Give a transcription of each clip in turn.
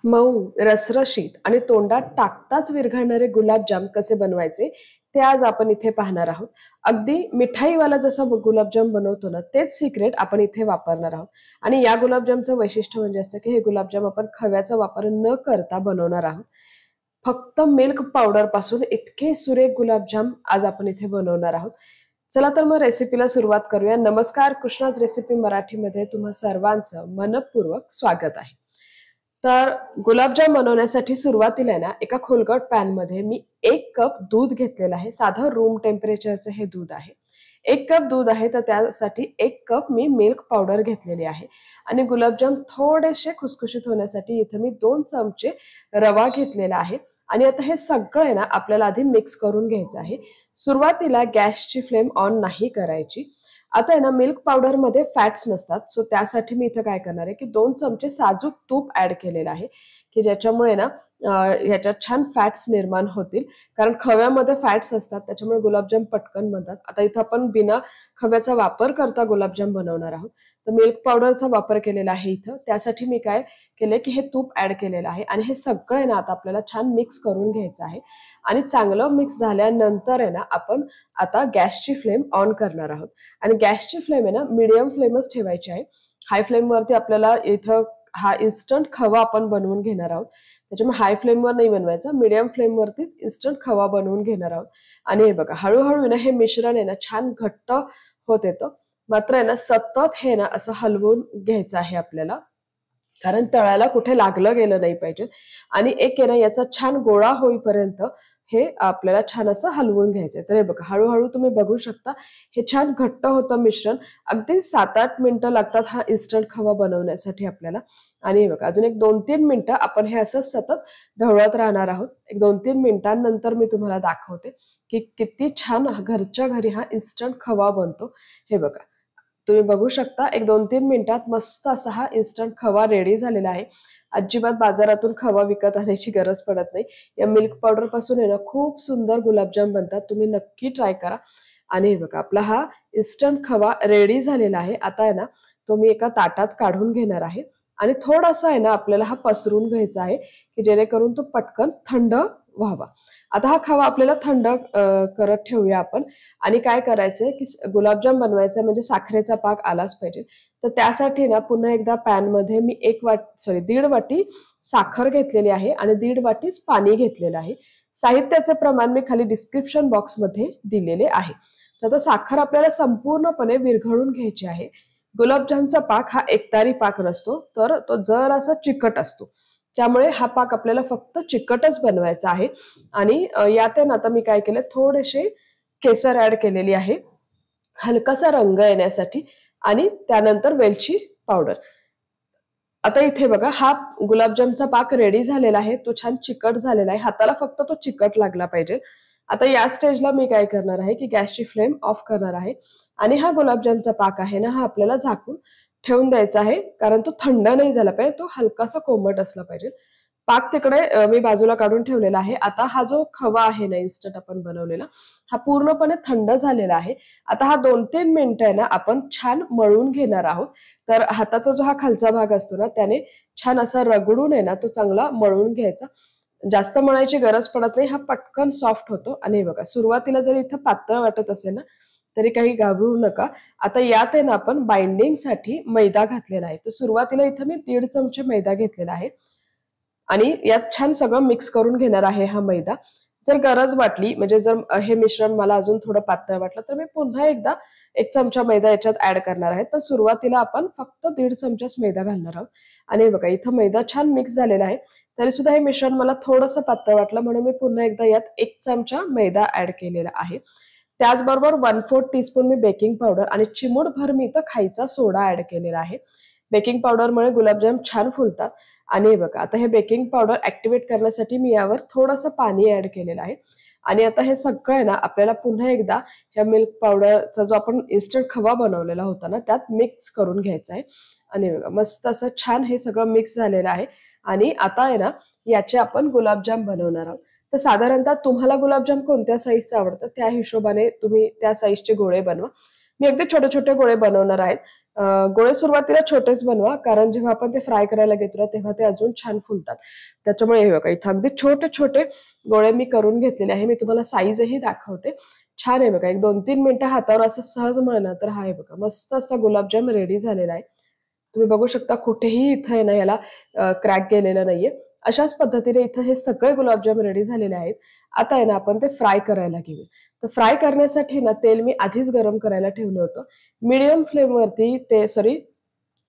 मऊ, रसरशीत आणि तोंडात टाकताच विरघळणारे गुलाबजाम कसे बनवायचे ते आज आपण इथे पाहणार आहोत. अगदी मिठाईवाला जसा गुलाबजाम बनवतो ना, तेच सिक्रेट आपण इथे वापरणार आहोत. आणि या गुलाबजामचं वैशिष्ट्य म्हणजे असं की हे गुलाबजाम आपण खव्याचा वापर न करता बनवणार आहोत. फक्त मिल्क पावडर पासून इतके सुरेख गुलाबजाम आज आपण इथे बनवणार आहोत. चला तर मग रेसिपीला सुरुवात करूया. नमस्कार, कृष्णाज रेसिपी मराठीमध्ये तुम्हा सर्वांचं मनपूर्वक स्वागत आहे. तर गुलाबजाम बनवण्यासाठी सुरुवातीला आहे ना, एका खोलगट पॅन मध्ये मी 1 कप दूध घेतलेलं आहे. साधं रूम टेम्परेचरचं हे दूध आहे. 1 कप दूध आहे तर त्यासाठी 1 कप मी मिल्क पावडर घेतलेली आहे. आणि गुलाबजाम थोडेसे खुसखुशीत होण्यासाठी इथे मी 2 चमचे रवा घेतलेला आहे. आणि आता हे सगळं आहे ना आपल्याला आधी मिक्स करून घ्यायचं आहे. सुरुवातीला गॅसची फ्लेम ऑन नाही करायची. आता आहे ना मिल्क पावडर मध्ये फॅट्स नसतात, सो त्यासाठी मी इथे काय करणार आहे की 2 चमचे साजूक तूप ऍड केलेलं आहे की ज्याच्यामुळे ना ह्याच्यात छान फॅट्स निर्माण होतील. कारण खव्यामध्ये फॅट्स असतात त्याच्यामुळे गुलाबजाम पटकन बनतात. आता इथं आपण बिना खव्याचा वापर करता गुलाबजाम बनवणार आहोत. तर मिल्क पावडरचा वापर केलेला आहे इथं. त्यासाठी मी काय केले की हे तूप ऍड केलेलं आहे आणि हे सगळं आहे ना आता आपल्याला छान मिक्स करून घ्यायचं आहे. आणि चांगलं मिक्स झाल्यानंतर आहे ना आपण आता गॅसची फ्लेम ऑन करणार आहोत. आणि गॅसची फ्लेम आहे ना मीडियम फ्लेमच ठेवायची आहे. हाय फ्लेम वरती आपल्याला इथं हा इन्स्टंट खवा आपण बनवून घेणार आहोत. त्याच्यामुळे हाय फ्लेम वर नाही बनवायचा, मीडियम फ्लेम वरतीच इन्स्टंट खवा बनवून घेणार आहोत. आणि हे बघा हळूहळू ना हे मिश्रण आहे ना छान घट्ट होत येतं. मात्र आहे ना सतत हे ना असं हलवून घ्यायचं आहे आपल्याला, कारण तळाला कुठे लागलं गेलं नाही पाहिजे. आणि एक आहे ना याचा छान गोळा होईपर्यंत हे आपल्याला छान असं हलवून घ्यायचंय. तर हे बघा हळूहळू तुम्ही बघू शकता हे छान घट्ट होतं मिश्रण. अगदी 7-8 मिनिटं लागतात हा इन्स्टंट खवा बनवण्यासाठी आपल्याला. आणि हे बघा अजून एक 2-3 मिनिटं आपण हे असं सतत ढवळत राहणार आहोत. एक 2-3 मिनिटांनंतर मी तुम्हाला दाखवते की किती छान घरच्या घरी हा इन्स्टंट खवा बनतो. हे बघा तुम्ही बघू शकता एक 2-3 मिनिटात मस्त असा हा इन्स्टंट खवा रेडी झालेला आहे. अजिबात बाजारातून खवा विकत आणायची गरज पडत नाही. या मिल्क पावडर पासून आहे ना खूप सुंदर गुलाबजाम बनतात. तुम्ही नक्की ट्राय करा. आणि हे बघा आपला हा इन्स्टंट खवा रेडी झालेला आहे. आता आहे ना तो मी एका ताटात काढून घेणार आहे. आणि थोडासा आहे ना आपल्याला हा पसरून घ्यायचा आहे की जेणेकरून तो पटकन थंड व्हावा. आता हा खवा आपल्याला थंड करत ठेवूया आपण. आणि काय करायचंय की गुलाबजाम बनवायचा म्हणजे साखरेचा पाक आलाच पाहिजे. तर त्यासाठी ना पुन्हा एकदा पॅन मध्ये मी 1.5 वाटी साखर घेतलेली आहे आणि 1.5 वाटीच पाणी घेतलेलं आहे. साहित्याचे प्रमाण मी खाली डिस्क्रिप्शन बॉक्स मध्ये दिलेले आहे. तर आता साखर आपल्याला संपूर्णपणे विरघळून घ्यायची आहे. गुलाबजामचा पाक हा एकतारी पाक नसतो, तर तो जरासा चिकट असतो. त्यामुळे हा पाक आपल्याला फक्त चिकटच बनवायचा आहे. आणि यात आहे ना आता मी काय केलं थोडेसे केसर ऍड केलेली आहे हलकासा रंग येण्यासाठी. आणि त्यानंतर वेलची पावडर. आता इथे बघा हा गुलाबजामचा पाक रेडी झालेला आहे. तो छान चिकट झालेला आहे. हाताला फक्त तो चिकट लागला पाहिजे. आता या स्टेजला मी काय करणार आहे की गॅसची फ्लेम ऑफ करणार आहे. आणि हा गुलाबजामचा पाक आहे ना हा आपल्याला झाकून ठेवून द्यायचा आहे. कारण तो थंड नाही झाला पाहिजे, तो हलकासा कोमट असला पाहिजे. पाक तिकडे मी बाजूला काढून ठेवलेला आहे. आता हा जो खवा आहे ना इन्स्टंट आपण बनवलेला हा पूर्णपणे थंड झालेला आहे. आता हा 2-3 मिनिटं आहे ना आपण छान मळून घेणार आहोत. तर हाताचा जो हा खालचा भाग असतो ना त्याने छान असा रगडून आहे ना तो चांगला मळून घ्यायचा. जास्त मळायची गरज पडत नाही, हा पटकन सॉफ्ट होतो. आणि हे बघा सुरुवातीला जर इथं पातळ वाटत असेल ना तरी काही घाबरू नका. आता यात आहे ना आपण बाइंडिंगसाठी मैदा घातलेला आहे. तर सुरुवातीला इथं मी 1.5 चमचे मैदा घेतलेला आहे. आणि यात छान सगळं मिक्स करून घेणार आहे हा मैदा. जर गरज वाटली म्हणजे जर हे मिश्रण मला अजून थोडं पातळ वाटलं तर मी पुन्हा एकदा 1 चमचा मैदा याच्यात ऍड करणार आहे. पण सुरुवातीला आपण फक्त 1.5 चमचाच मैदा घालणार आहोत. आणि बघा इथं मैदा छान मिक्स झालेला आहे. तरी सुद्धा हे मिश्रण मला थोडंसं पातळ वाटलं म्हणून मी पुन्हा एकदा यात 1 चमचा मैदा ऍड केलेला आहे. त्याचबरोबर 1/4 टीस्पून मी बेकिंग पावडर आणि चिमूटभर मी इथं खायचा सोडा ऍड केलेला आहे. बेकिंग पावडरमुळे गुलाबजाम छान फुलतात. आणि हे बघा आता हे बेकिंग पावडर ऍक्टिव्हेट करण्यासाठी मी यावर थोडंसं पाणी ऍड केलेलं आहे. आणि आता हे सगळं आहे ना आपल्याला पुन्हा एकदा ह्या मिल्क पावडरचा जो आपण इन्स्टंट खवा बनवलेला होता ना त्यात मिक्स करून घ्यायचा आहे. आणि बघा मस्त असं छान हे सगळं मिक्स झालेलं आहे. आणि आता आहे ना याचे आपण गुलाबजाम बनवणार आहोत. तर साधारणतः तुम्हाला गुलाबजाम कोणत्या साईजचं आवडतं त्या हिशोबाने तुम्ही त्या साईजचे गोळे बनवा. मी अगदी छोटे छोटे गोळे बनवणार आहेत. गोळे सुरुवातीला छोटेच बनवा, कारण जेव्हा आपण ते फ्राय करायला घेतो ना, तेव्हा ते अजून छान फुलतात. त्याच्यामुळे हे बघा इथं अगदी छोटे छोटे गोळे मी करून घेतलेले आहे. मी तुम्हाला साईजही दाखवते. छान आहे बघा, एक 2-3 मिनिटं हातावर असं सहज मळलं तर हा आहे बघा मस्त असा गुलाबजाम रेडी झालेला आहे. तुम्ही बघू शकता कुठेही इथं आहे ना याला क्रॅक गेलेलं नाहीये. अशाच पद्धतीने इथं हे सगळे गुलाबजाम रेडी झालेले आहेत. आता आहे ना आपण ते फ्राय करायला घेऊ. तर फ्राय करण्यासाठी ना तेल मी आधीच गरम करायला ठेवलं होतं. मीडियम फ्लेमवरती ते सॉरी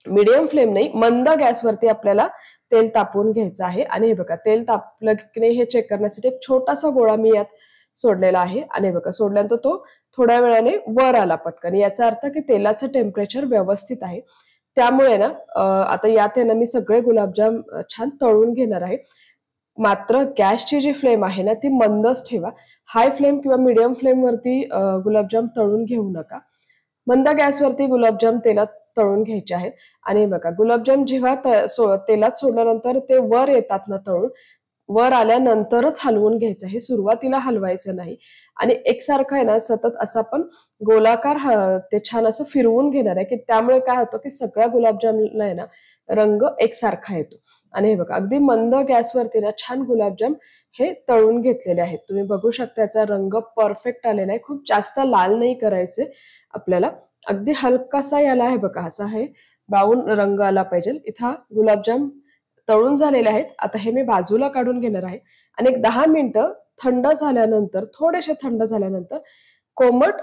मीडियम फ्लेम नाही, मंद गॅसवरती आपल्याला तेल तापवून घ्यायचं आहे. आणि हे बघा तेल तापलं की नाही हे चेक करण्यासाठी एक छोटासा गोळा मी यात सोडलेला आहे. आणि हे बघा सोडल्यानंतर तो थोड्या वेळाने वर आला पटकन. याचा अर्थ की तेलाचं टेम्परेचर व्यवस्थित आहे. त्यामुळे ना आता यात आहे ना मी सगळे गुलाबजाम छान तळून घेणार आहे. मात्र गॅसची जी फ्लेम आहे ना ती मंदच ठेवा. हाय फ्लेम किंवा मीडियम फ्लेमवरती गुलाबजाम तळून घेऊ नका. मंद गॅसवरती गुलाबजाम तेलात तळून घ्यायचे आहेत. आणि बघा गुलाबजाम जेव्हा तेलात सोडल्यानंतर ते वर येतात ना तळून, वर आल्यानंतरच हलवून घ्यायचं आहे. सुरुवातीला हलवायचं नाही. आणि एकसारखं आहे ना सतत असं आपण गोलाकार ते छान असं फिरवून घेणार आहे, की त्यामुळे काय होतं की सगळ्या गुलाबजामला आहे ना रंग एकसारखा येतो. आणि हे बघा अगदी मंद गॅसवरती ना छान गुलाबजाम हे तळून घेतलेले आहेत. तुम्ही बघू शकता याचा रंग परफेक्ट आलेला आहे. खूप जास्त लाल नाही करायचे आपल्याला. अगदी हलकासा याला आहे बघा असा हे ब्राऊन रंग आला पाहिजे. इथं गुलाबजाम तळून झालेले आहेत. आता हे मी बाजूला काढून घेणार आहे. आणि एक 10 मिनिटं थंड झाल्यानंतर, थोडेसे थंड झाल्यानंतर कोमट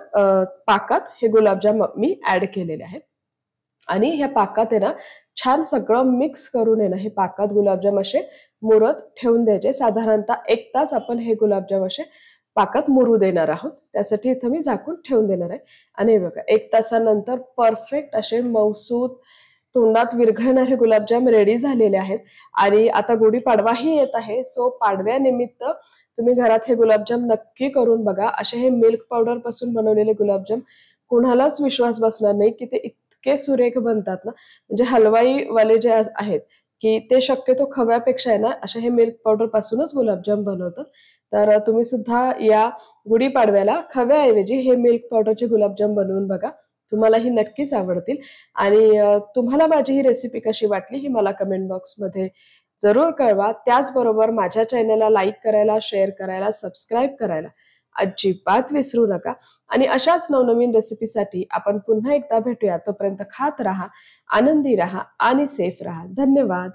पाकात हे गुलाबजाम मी ऍड केलेले आहेत. आणि ह्या पाकात आहे ना छान सगळं मिक्स करून आहे ना हे पाकात गुलाबजाम असे मुरत ठेवून द्यायचे. साधारणतः 1 तास आपण हे गुलाबजाम असे पाकात मुरू देणार आहोत. त्यासाठी इथं मी झाकून ठेवून देणार आहे. आणि हे बघा 1 तासानंतर परफेक्ट असे मऊसूत तोंडात विरघळणारे गुलाबजाम रेडी झालेले आहेत. आणि आता गुढीपाडवाही येत आहे. सो पाडव्यानिमित्त तुम्ही घरात हे गुलाबजाम नक्की करून बघा. असे हे मिल्क पावडर पासून बनवलेले गुलाबजाम कुणालाच विश्वास बसणार नाही की ते इतके सुरेख बनतात ना. म्हणजे हलवाईवाले जे आहेत की ते शक्यतो खव्यापेक्षा आहे ना असे हे मिल्क पावडर पासूनच गुलाबजाम बनवतात. तर तुम्ही सुद्धा या गुढीपाडव्याला खव्याऐवजी हे मिल्क पावडरचे गुलाबजाम बनवून बघा. तुम्हालाही नक्कीच आवडतील. आणि तुम्हाला माझी ही रेसिपी कशी वाटली ही मला कमेंट बॉक्समध्ये जरूर कळवा. त्याचबरोबर माझ्या चॅनलला लाईक करायला, शेअर करायला, सबस्क्राईब करायला अजिबात विसरू नका. आणि अशाच नवनवीन रेसिपीसाठी आपण पुन्हा एकदा भेटूया. तोपर्यंत खात राहा, आनंदी राहा आणि सेफ राहा. धन्यवाद.